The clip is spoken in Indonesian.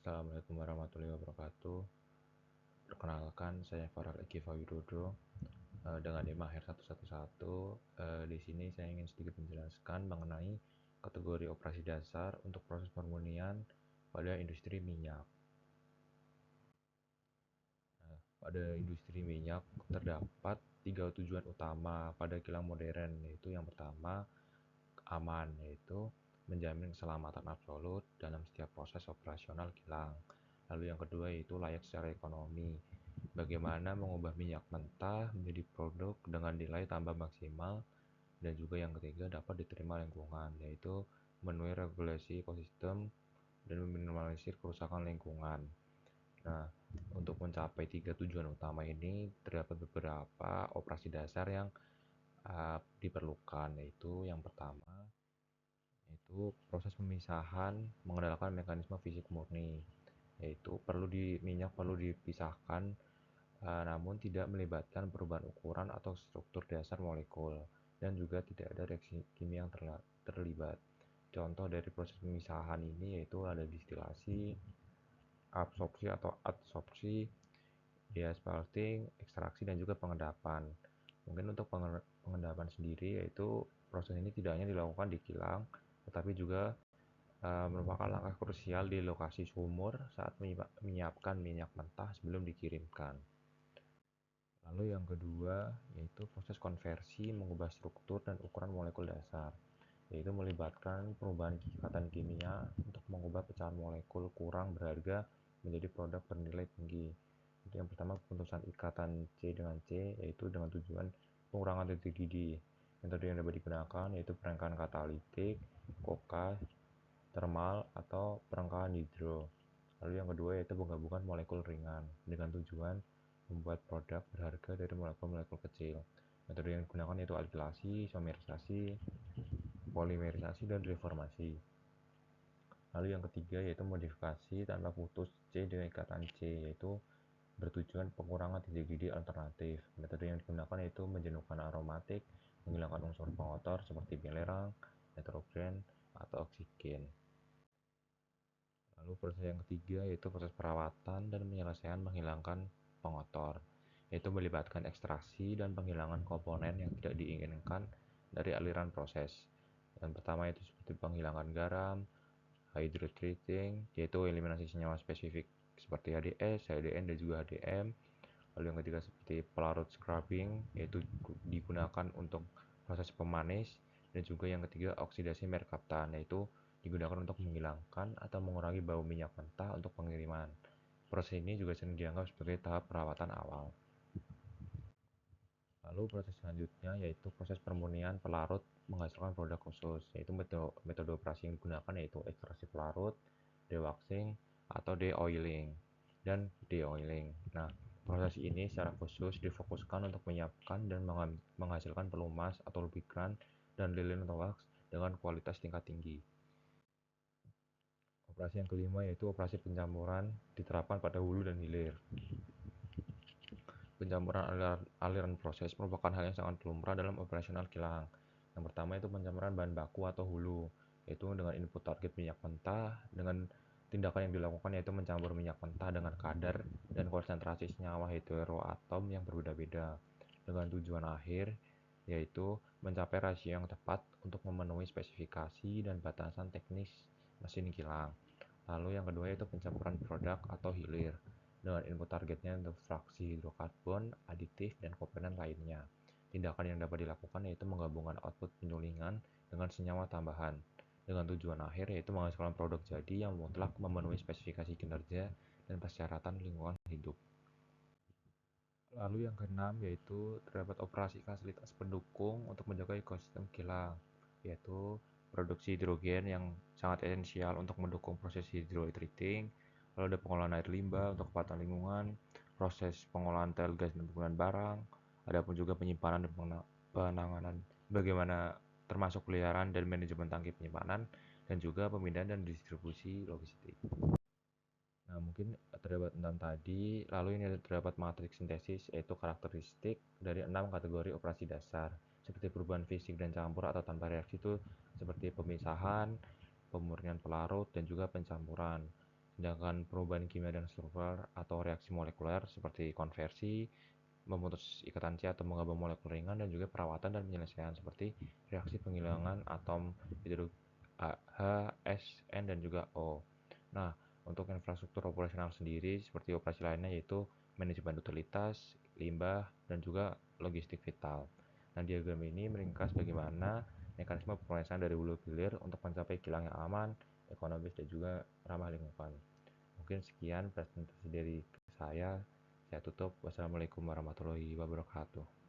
Assalamualaikum warahmatullahi wabarakatuh. Perkenalkan, saya Farel Eki Widodo dengan tema Mahir 111. Di sini saya ingin sedikit menjelaskan mengenai kategori operasi dasar untuk proses pemurnian pada industri minyak. Pada industri minyak terdapat 3 tujuan utama pada kilang modern, yaitu yang pertama aman, yaitu menjamin keselamatan absolut dalam setiap proses operasional kilang. Lalu yang kedua yaitu layak secara ekonomi, bagaimana mengubah minyak mentah menjadi produk dengan nilai tambah maksimal. Dan juga yang ketiga dapat diterima lingkungan, yaitu memenuhi regulasi ekosistem dan meminimalisir kerusakan lingkungan. Nah, untuk mencapai 3 tujuan utama ini terdapat beberapa operasi dasar yang diperlukan, yaitu yang pertama yaitu proses pemisahan mengandalkan mekanisme fisik murni, yaitu minyak perlu dipisahkan namun tidak melibatkan perubahan ukuran atau struktur dasar molekul, dan juga tidak ada reaksi kimia yang terlibat. Contoh dari proses pemisahan ini yaitu ada distilasi, absorpsi atau adsorpsi, deasphalting, ekstraksi, dan juga pengendapan. Mungkin untuk pengendapan sendiri yaitu proses ini tidak hanya dilakukan di kilang, tetapi juga merupakan langkah krusial di lokasi sumur saat menyiapkan minyak mentah sebelum dikirimkan. Lalu yang kedua yaitu proses konversi mengubah struktur dan ukuran molekul dasar, yaitu melibatkan perubahan ikatan kimia untuk mengubah pecahan molekul kurang berharga menjadi produk bernilai tinggi. Jadi yang pertama pemutusan ikatan C dengan C, yaitu dengan tujuan pengurangan titik didih. Metode yang dapat digunakan yaitu perengkahan katalitik, koka, termal, atau perengkahan hidro. Lalu yang kedua yaitu penggabungan molekul ringan dengan tujuan membuat produk berharga dari molekul-molekul kecil. Metode yang digunakan yaitu alkilasi, isomerisasi, polimerisasi, dan reformasi. Lalu yang ketiga yaitu modifikasi tanpa putus C dengan ikatan C, yaitu bertujuan pengurangan titik didih alternatif. Metode yang digunakan yaitu menjenuhkan aromatik, menghilangkan unsur pengotor seperti belerang, nitrogen, atau oksigen. Lalu proses yang ketiga yaitu proses perawatan dan penyelesaian menghilangkan pengotor, yaitu melibatkan ekstraksi dan penghilangan komponen yang tidak diinginkan dari aliran proses. Yang pertama itu seperti penghilangan garam, hydrotreating, yaitu eliminasi senyawa spesifik seperti HDS, HDN, dan juga HDM. Lalu yang ketiga seperti pelarut scrubbing, yaitu digunakan untuk proses pemanis. Dan juga yang ketiga oksidasi merkaptan, yaitu digunakan untuk menghilangkan atau mengurangi bau minyak mentah untuk pengiriman. Proses ini juga sering dianggap sebagai tahap perawatan awal. Lalu proses selanjutnya yaitu proses permurnian pelarut menghasilkan produk khusus, yaitu metode operasi yang digunakan yaitu ekstraksi pelarut, dewaxing, atau deoiling, dan deoiling. Nah, proses ini secara khusus difokuskan untuk menyiapkan dan menghasilkan pelumas atau lubrikan dan lilin atau wax dengan kualitas tingkat tinggi. Operasi yang kelima yaitu operasi pencampuran diterapkan pada hulu dan hilir. Pencampuran aliran proses merupakan hal yang sangat lumrah dalam operasional kilang. Yang pertama itu pencampuran bahan baku atau hulu, yaitu dengan input target minyak mentah. Dengan tindakan yang dilakukan yaitu mencampur minyak mentah dengan kadar dan konsentrasi senyawa heteroatom yang berbeda-beda, dengan tujuan akhir yaitu mencapai rasio yang tepat untuk memenuhi spesifikasi dan batasan teknis mesin kilang. Lalu yang kedua yaitu pencampuran produk atau hilir, dengan input targetnya untuk fraksi hidrokarbon, aditif, dan komponen lainnya. Tindakan yang dapat dilakukan yaitu menggabungkan output penyulingan dengan senyawa tambahan, dengan tujuan akhir yaitu menghasilkan produk jadi yang mutlak memenuhi spesifikasi kinerja dan persyaratan lingkungan hidup. Lalu yang keenam yaitu terdapat operasi fasilitas pendukung untuk menjaga ekosistem kilang, yaitu produksi hidrogen yang sangat esensial untuk mendukung proses hydrotreating. Lalu ada pengolahan air limbah untuk kepatuhan lingkungan, proses pengolahan tel gas dan penggunaan barang, ada pun juga penyimpanan dan penanganan bagaimana termasuk peliharaan dan manajemen tangki penyimpanan, dan juga pemindahan dan distribusi logistik. Nah, mungkin terdapat 6 tadi, lalu ini terdapat matriks sintesis, yaitu karakteristik dari 6 kategori operasi dasar, seperti perubahan fisik dan campur atau tanpa reaksi itu seperti pemisahan, pemurnian pelarut, dan juga pencampuran. Sedangkan perubahan kimia dan struktural atau reaksi molekuler seperti konversi, memutus ikatan C atau menggabung molekul ringan, dan juga perawatan dan penyelesaian seperti reaksi penghilangan atom hidro H, S, N, dan juga O. Nah, untuk infrastruktur operasional sendiri seperti operasi lainnya yaitu manajemen utilitas, limbah, dan juga logistik vital. Nah, diagram ini meringkas bagaimana mekanisme pemrosesan dari hulu ke hilir untuk mencapai kilang yang aman, ekonomis, dan juga ramah lingkungan. Mungkin sekian presentasi dari saya. Saya tutup. Wassalamualaikum warahmatullahi wabarakatuh.